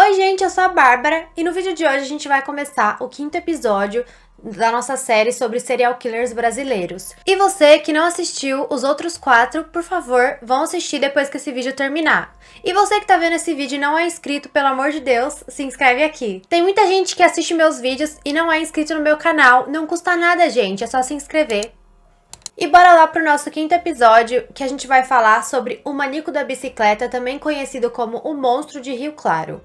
Oi gente, eu sou a Bárbara e no vídeo de hoje a gente vai começar o 5º episódio da nossa série sobre serial killers brasileiros. E você que não assistiu os outros 4, por favor, vão assistir depois que esse vídeo terminar. E você que tá vendo esse vídeo e não é inscrito, pelo amor de Deus, se inscreve aqui. Tem muita gente que assiste meus vídeos e não é inscrito no meu canal, não custa nada, gente, é só se inscrever. E bora lá pro nosso 5º episódio, que a gente vai falar sobre o Maníaco da Bicicleta, também conhecido como o Monstro de Rio Claro.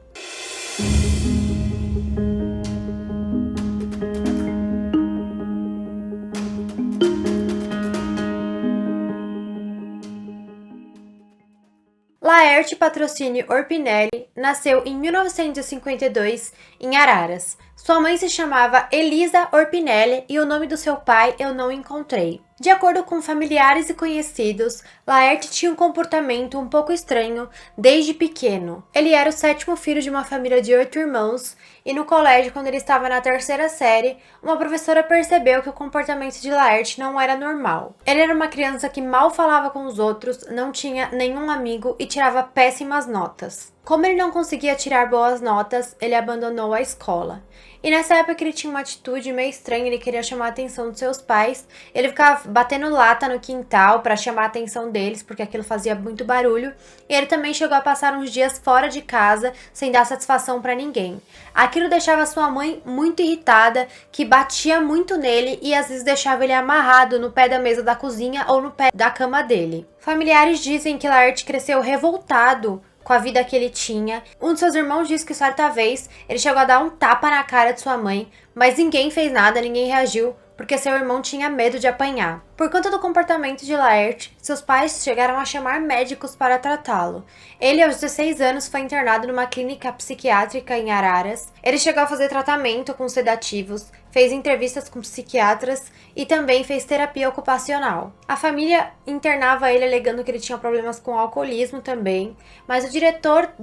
Laerte Patrocínio Orpinelli nasceu em 1952 em Araras. Sua mãe se chamava Elisa Orpinelli e o nome do seu pai eu não encontrei. De acordo com familiares e conhecidos, Laerte tinha um comportamento um pouco estranho desde pequeno. Ele era o 7º filho de uma família de 8 irmãos e no colégio, quando ele estava na 3ª série, uma professora percebeu que o comportamento de Laerte não era normal. Ele era uma criança que mal falava com os outros, não tinha nenhum amigo e tirava péssimas notas. Como ele não conseguia tirar boas notas, ele abandonou a escola. E nessa época ele tinha uma atitude meio estranha, ele queria chamar a atenção dos seus pais. Ele ficava batendo lata no quintal para chamar a atenção deles, porque aquilo fazia muito barulho. E ele também chegou a passar uns dias fora de casa, sem dar satisfação para ninguém. Aquilo deixava sua mãe muito irritada, que batia muito nele e às vezes deixava ele amarrado no pé da mesa da cozinha ou no pé da cama dele. Familiares dizem que Laerte cresceu revoltado com a vida que ele tinha. Um de seus irmãos disse que certa vez ele chegou a dar um tapa na cara de sua mãe, mas ninguém fez nada, ninguém reagiu, porque seu irmão tinha medo de apanhar. Por conta do comportamento de Laerte, seus pais chegaram a chamar médicos para tratá-lo. Ele, aos 16 anos, foi internado numa clínica psiquiátrica em Araras. Ele chegou a fazer tratamento com sedativos, fez entrevistas com psiquiatras e também fez terapia ocupacional. A família internava ele alegando que ele tinha problemas com alcoolismo também, mas o diretor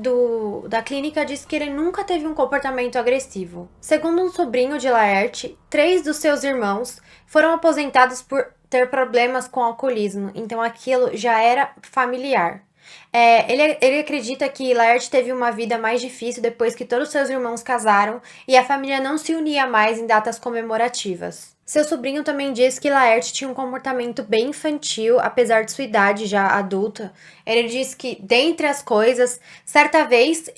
da clínica disse que ele nunca teve um comportamento agressivo. Segundo um sobrinho de Laerte, 3 dos seus irmãos foram aposentados por ter problemas com alcoolismo, então aquilo já era familiar. Ele acredita que Laerte teve uma vida mais difícil depois que todos seus irmãos casaram e a família não se unia mais em datas comemorativas. Seu sobrinho também diz que Laerte tinha um comportamento bem infantil, apesar de sua idade já adulta. Ele diz que, dentre as coisas, certa vez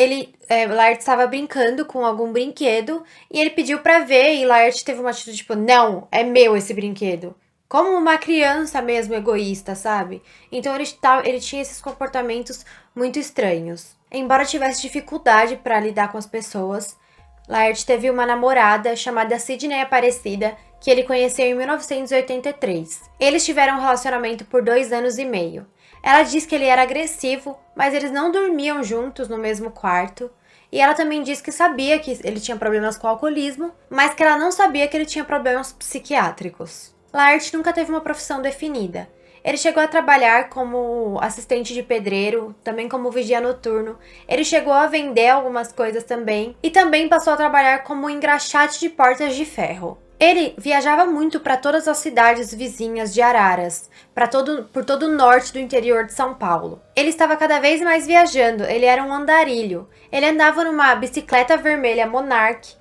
Laerte estava brincando com algum brinquedo e ele pediu para ver e Laerte teve uma atitude tipo, não, é meu esse brinquedo. Como uma criança mesmo egoísta, sabe? Então ele tinha esses comportamentos muito estranhos. Embora tivesse dificuldade para lidar com as pessoas, Laerte teve uma namorada chamada Sidney Aparecida, que ele conheceu em 1983. Eles tiveram um relacionamento por 2 anos e meio. Ela diz que ele era agressivo, mas eles não dormiam juntos no mesmo quarto. E ela também diz que sabia que ele tinha problemas com alcoolismo, mas que ela não sabia que ele tinha problemas psiquiátricos. Laerte nunca teve uma profissão definida. Ele chegou a trabalhar como assistente de pedreiro, também como vigia noturno. Ele chegou a vender algumas coisas também e também passou a trabalhar como engraxate de portas de ferro. Ele viajava muito para todas as cidades vizinhas de Araras, por todo o norte do interior de São Paulo. Ele estava cada vez mais viajando, ele era um andarilho. Ele andava numa bicicleta vermelha Monarch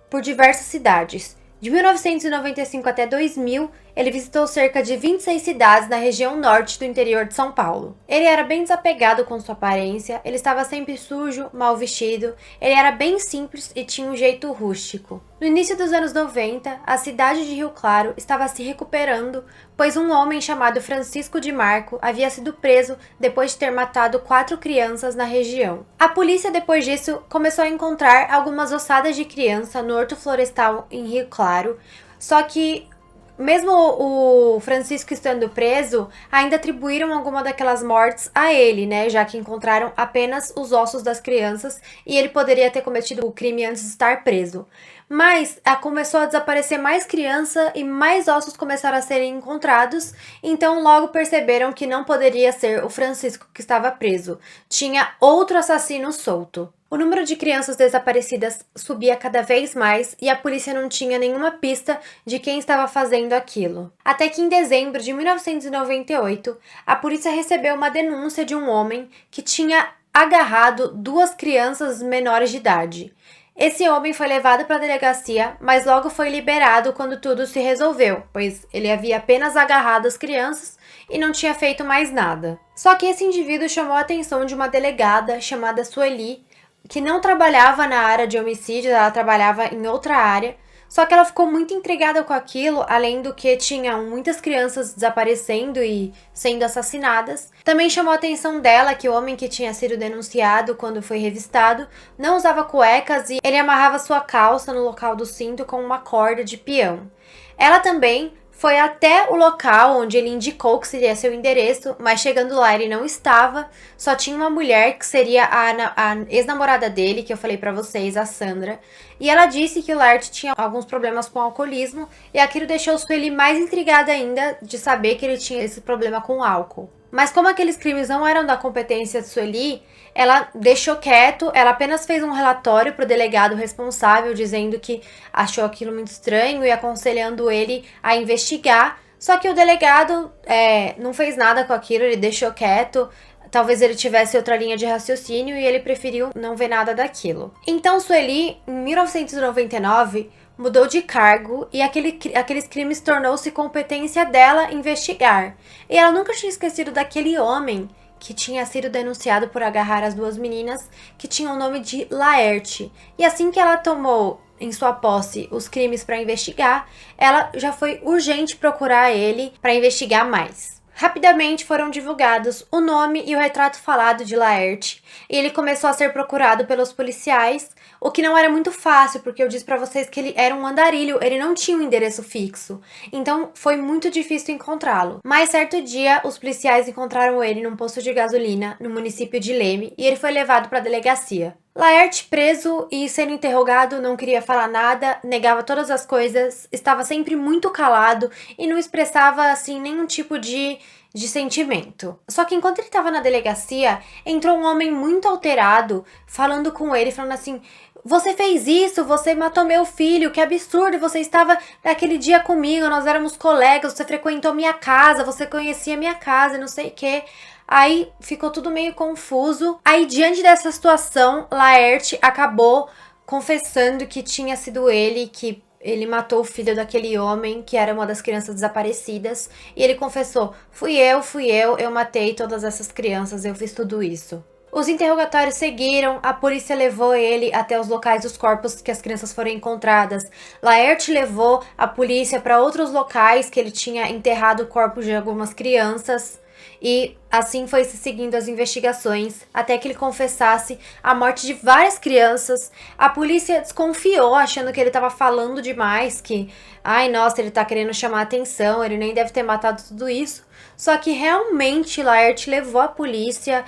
por diversas cidades. De 1995 até 2000, ele visitou cerca de 26 cidades na região norte do interior de São Paulo. Ele era bem desapegado com sua aparência, ele estava sempre sujo, mal vestido, ele era bem simples e tinha um jeito rústico. No início dos anos 90, a cidade de Rio Claro estava se recuperando, pois um homem chamado Francisco de Marco havia sido preso depois de ter matado 4 crianças na região. A polícia, depois disso, começou a encontrar algumas ossadas de criança no horto florestal em Rio Claro, só que mesmo o Francisco estando preso, ainda atribuíram alguma daquelas mortes a ele, né? Já que encontraram apenas os ossos das crianças e ele poderia ter cometido o crime antes de estar preso. Mas começou a desaparecer mais criança e mais ossos começaram a serem encontrados, então logo perceberam que não poderia ser o Francisco que estava preso. Tinha outro assassino solto. O número de crianças desaparecidas subia cada vez mais e a polícia não tinha nenhuma pista de quem estava fazendo aquilo. Até que em dezembro de 1998, a polícia recebeu uma denúncia de um homem que tinha agarrado 2 crianças menores de idade. Esse homem foi levado para a delegacia, mas logo foi liberado quando tudo se resolveu, pois ele havia apenas agarrado as crianças e não tinha feito mais nada. Só que esse indivíduo chamou a atenção de uma delegada chamada Sueli, que não trabalhava na área de homicídios, ela trabalhava em outra área. Só que ela ficou muito intrigada com aquilo, além do que tinham muitas crianças desaparecendo e sendo assassinadas. Também chamou a atenção dela que o homem que tinha sido denunciado quando foi revistado não usava cuecas e ele amarrava sua calça no local do cinto com uma corda de peão. Ela também foi até o local onde ele indicou que seria seu endereço, mas chegando lá ele não estava, só tinha uma mulher que seria a ex-namorada dele, que eu falei pra vocês, a Sandra, e ela disse que o Laert tinha alguns problemas com alcoolismo, e aquilo deixou Sueli mais intrigada ainda de saber que ele tinha esse problema com álcool. Mas como aqueles crimes não eram da competência de Sueli, ela deixou quieto, ela apenas fez um relatório para o delegado responsável, dizendo que achou aquilo muito estranho e aconselhando ele a investigar. Só que o delegado não fez nada com aquilo, ele deixou quieto. Talvez ele tivesse outra linha de raciocínio e ele preferiu não ver nada daquilo. Então Sueli, em 1999, mudou de cargo e aqueles crimes tornou-se competência dela investigar. E ela nunca tinha esquecido daquele homem que tinha sido denunciado por agarrar as 2 meninas, que tinha o nome de Laert. E assim que ela tomou em sua posse os crimes para investigar, ela já foi urgente procurar ele para investigar mais. Rapidamente foram divulgados o nome e o retrato falado de Laert, e ele começou a ser procurado pelos policiais, o que não era muito fácil, porque eu disse pra vocês que ele era um andarilho, ele não tinha um endereço fixo, então foi muito difícil encontrá-lo. Mas certo dia, os policiais encontraram ele num posto de gasolina no município de Leme, e ele foi levado para a delegacia. Laert, preso e sendo interrogado, não queria falar nada, negava todas as coisas, estava sempre muito calado e não expressava, assim, nenhum tipo de sentimento. Só que enquanto ele estava na delegacia, entrou um homem muito alterado, falando com ele, falando assim: você fez isso, você matou meu filho, que absurdo, você estava naquele dia comigo, nós éramos colegas, você frequentou minha casa, você conhecia minha casa, não sei o quê. Aí ficou tudo meio confuso. Aí, diante dessa situação, Laert acabou confessando que tinha sido ele que ele matou o filho daquele homem, que era uma das crianças desaparecidas. E ele confessou: fui eu matei todas essas crianças, eu fiz tudo isso. Os interrogatórios seguiram, a polícia levou ele até os locais dos corpos que as crianças foram encontradas. Laert levou a polícia para outros locais que ele tinha enterrado corpos de algumas crianças. E assim foi se seguindo as investigações, até que ele confessasse a morte de várias crianças. A polícia desconfiou, achando que ele estava falando demais, que, ai, nossa, ele tá querendo chamar atenção, ele nem deve ter matado tudo isso. Só que realmente Laert levou a polícia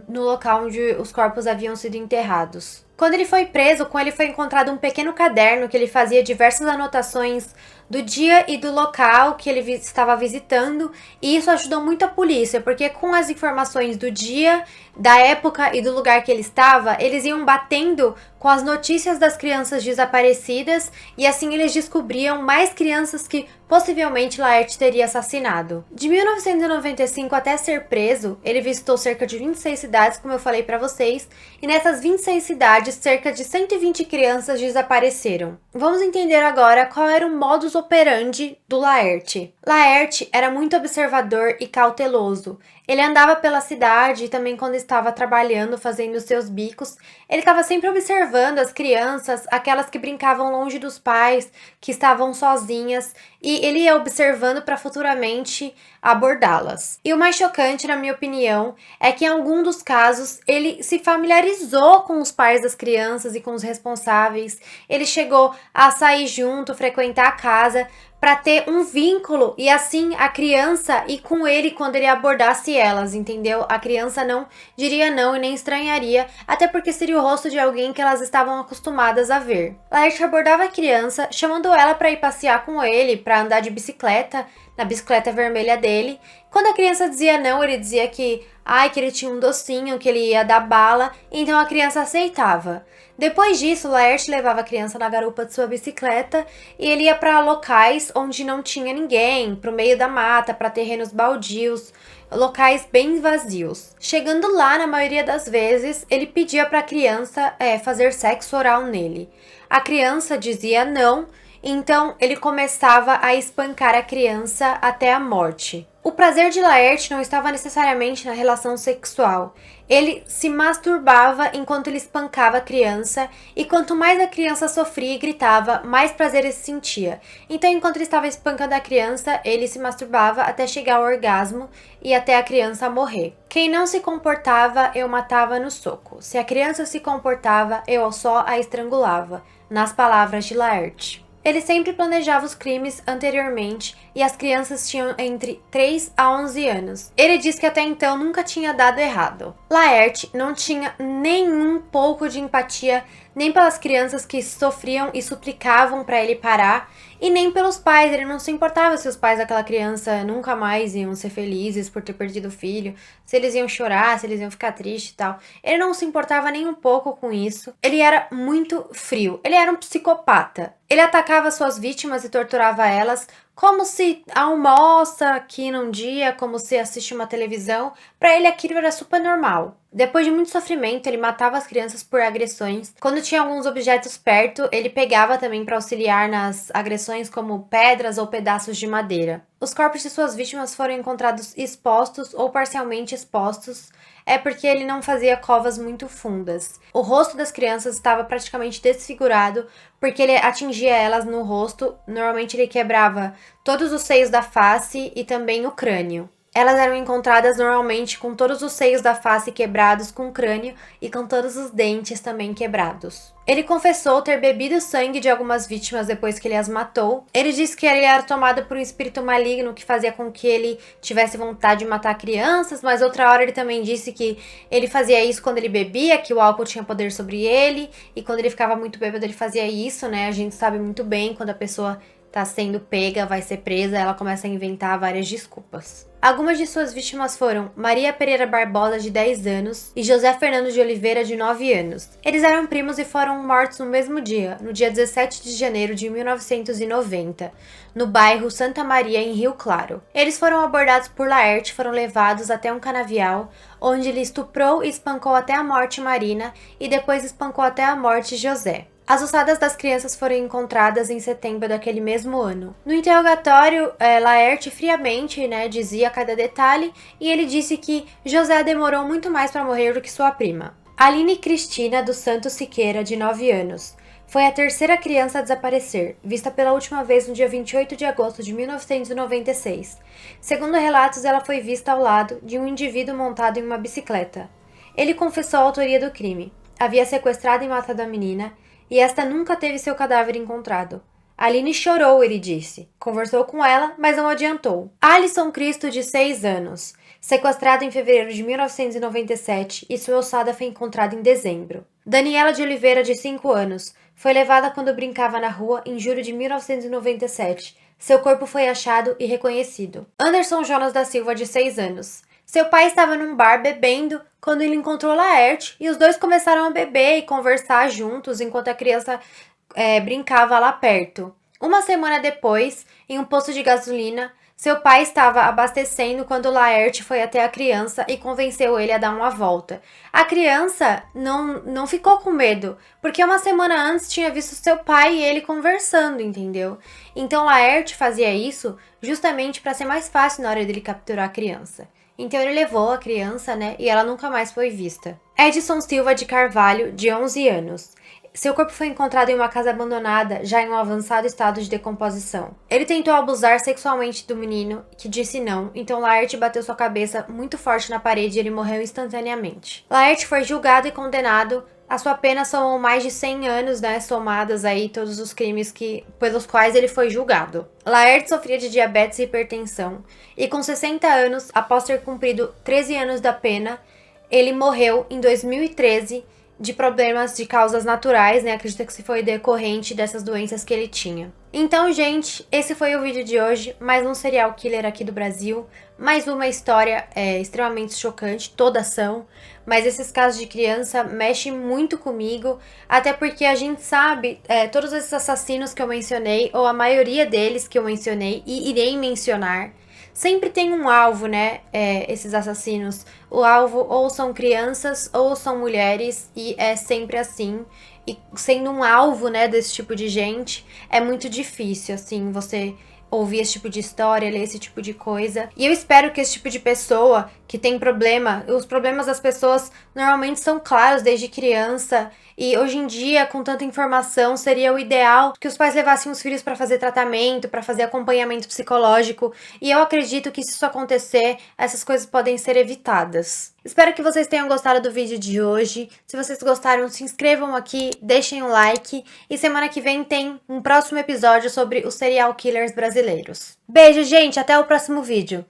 no local onde os corpos haviam sido enterrados. Quando ele foi preso, com ele foi encontrado um pequeno caderno que ele fazia diversas anotações do dia e do local que ele estava visitando, e isso ajudou muito a polícia, porque com as informações do dia, da época e do lugar que ele estava, eles iam batendo com as notícias das crianças desaparecidas, e assim eles descobriam mais crianças que possivelmente Laert teria assassinado. De 1995 até ser preso, ele visitou cerca de 26 cidades, como eu falei para vocês, e nessas 26 cidades, cerca de 120 crianças desapareceram. Vamos entender agora qual era o modus operandi do Laert. Laert era muito observador e cauteloso. Ele andava pela cidade e também quando estava trabalhando, fazendo seus bicos, ele estava sempre observando as crianças, aquelas que brincavam longe dos pais, que estavam sozinhas, e ele ia observando para futuramente abordá-las. E o mais chocante, na minha opinião, é que em algum dos casos ele se familiarizou com os pais das crianças e com os responsáveis. Ele chegou a sair junto, frequentar a casa, para ter um vínculo e assim a criança ir com ele quando ele abordasse elas, entendeu? A criança não diria não e nem estranharia, até porque seria o rosto de alguém que elas estavam acostumadas a ver. Laert abordava a criança, chamando ela para ir passear com ele, para andar de bicicleta, na bicicleta vermelha dele. Quando a criança dizia não, ele dizia que ai, que ele tinha um docinho, que ele ia dar bala, então a criança aceitava. Depois disso, Laerte levava a criança na garupa de sua bicicleta e ele ia para locais onde não tinha ninguém, para o meio da mata, para terrenos baldios, locais bem vazios. Chegando lá, na maioria das vezes, ele pedia para a criança fazer sexo oral nele. A criança dizia não, então ele começava a espancar a criança até a morte. O prazer de Laerte não estava necessariamente na relação sexual. Ele se masturbava enquanto ele espancava a criança, e quanto mais a criança sofria e gritava, mais prazer ele sentia. Então, enquanto ele estava espancando a criança, ele se masturbava até chegar ao orgasmo e até a criança morrer. Quem não se comportava, eu matava no soco. Se a criança se comportava, eu só a estrangulava, nas palavras de Laerte. Ele sempre planejava os crimes anteriormente e as crianças tinham entre 3 a 11 anos. Ele diz que até então nunca tinha dado errado. Laerte não tinha nenhum pouco de empatia nem pelas crianças que sofriam e suplicavam para ele parar, e nem pelos pais. Ele não se importava se os pais daquela criança nunca mais iam ser felizes por ter perdido o filho, se eles iam chorar, se eles iam ficar tristes e tal. Ele não se importava nem um pouco com isso. Ele era muito frio. Ele era um psicopata. Ele atacava suas vítimas e torturava elas, como se almoça aqui num dia, como se assiste uma televisão. Para ele aquilo era super normal. Depois de muito sofrimento, ele matava as crianças por agressões. Quando tinha alguns objetos perto, ele pegava também para auxiliar nas agressões, como pedras ou pedaços de madeira. Os corpos de suas vítimas foram encontrados expostos ou parcialmente expostos, porque ele não fazia covas muito fundas. O rosto das crianças estava praticamente desfigurado, porque ele atingia elas no rosto. Normalmente ele quebrava todos os seios da face e também o crânio. Elas eram encontradas normalmente com todos os seios da face quebrados, com o crânio e com todos os dentes também quebrados. Ele confessou ter bebido sangue de algumas vítimas depois que ele as matou. Ele disse que ele era tomado por um espírito maligno que fazia com que ele tivesse vontade de matar crianças, mas outra hora ele também disse que ele fazia isso quando ele bebia, que o álcool tinha poder sobre ele, e quando ele ficava muito bêbado ele fazia isso, né? A gente sabe muito bem quando a pessoa tá sendo pega, vai ser presa, ela começa a inventar várias desculpas. Algumas de suas vítimas foram Maria Pereira Barbosa, de 10 anos, e José Fernando de Oliveira, de 9 anos. Eles eram primos e foram mortos no mesmo dia, no dia 17 de janeiro de 1990, no bairro Santa Maria, em Rio Claro. Eles foram abordados por Laerte e foram levados até um canavial, onde ele estuprou e espancou até a morte Marina e depois espancou até a morte José. As ossadas das crianças foram encontradas em setembro daquele mesmo ano. No interrogatório, Laerte friamente, dizia cada detalhe, e ele disse que José demorou muito mais para morrer do que sua prima. Aline Cristina dos Santos Siqueira, de 9 anos, foi a terceira criança a desaparecer, vista pela última vez no dia 28 de agosto de 1996. Segundo relatos, ela foi vista ao lado de um indivíduo montado em uma bicicleta. Ele confessou a autoria do crime. Havia sequestrado e matado a menina, e esta nunca teve seu cadáver encontrado. Aline chorou, ele disse. Conversou com ela, mas não adiantou. Alisson Cristo, de 6 anos, sequestrado em fevereiro de 1997 e sua ossada foi encontrada em dezembro. Daniela de Oliveira, de 5 anos, foi levada quando brincava na rua em julho de 1997. Seu corpo foi achado e reconhecido. Anderson Jonas da Silva, de 6 anos. Seu pai estava num bar bebendo quando ele encontrou Laerte e os dois começaram a beber e conversar juntos enquanto a criança brincava lá perto. Uma semana depois, em um posto de gasolina, seu pai estava abastecendo quando Laerte foi até a criança e convenceu ele a dar uma volta. A criança não ficou com medo, porque uma semana antes tinha visto seu pai e ele conversando, entendeu? Então Laerte fazia isso justamente para ser mais fácil na hora dele capturar a criança. Então ele levou a criança, e ela nunca mais foi vista. Edson Silva de Carvalho, de 11 anos. Seu corpo foi encontrado em uma casa abandonada, já em um avançado estado de decomposição. Ele tentou abusar sexualmente do menino, que disse não, então Laerte bateu sua cabeça muito forte na parede e ele morreu instantaneamente. Laerte foi julgado e condenado. A sua pena somou mais de 100 anos, somadas aí todos os crimes pelos quais ele foi julgado. Laerte sofria de diabetes e hipertensão, e com 60 anos, após ter cumprido 13 anos da pena, ele morreu em 2013 de problemas de causas naturais, acredita que se foi decorrente dessas doenças que ele tinha. Então, gente, esse foi o vídeo de hoje. Mais um serial killer aqui do Brasil. Mais uma história extremamente chocante, todas são. Mas esses casos de criança mexem muito comigo. Até porque a gente sabe, todos esses assassinos que eu mencionei, ou a maioria deles que eu mencionei e irei mencionar, sempre tem um alvo, né? Esses assassinos. O alvo ou são crianças ou são mulheres. E é sempre assim. E sendo um alvo, né, desse tipo de gente, é muito difícil, assim, você ouvir esse tipo de história, ler esse tipo de coisa. E eu espero que esse tipo de pessoa que tem problema, os problemas das pessoas normalmente são claros desde criança. E hoje em dia, com tanta informação, seria o ideal que os pais levassem os filhos para fazer tratamento, para fazer acompanhamento psicológico. E eu acredito que se isso acontecer, essas coisas podem ser evitadas. Espero que vocês tenham gostado do vídeo de hoje. Se vocês gostaram, se inscrevam aqui, deixem um like. E semana que vem tem um próximo episódio sobre os serial killers brasileiros. Beijo, gente! Até o próximo vídeo!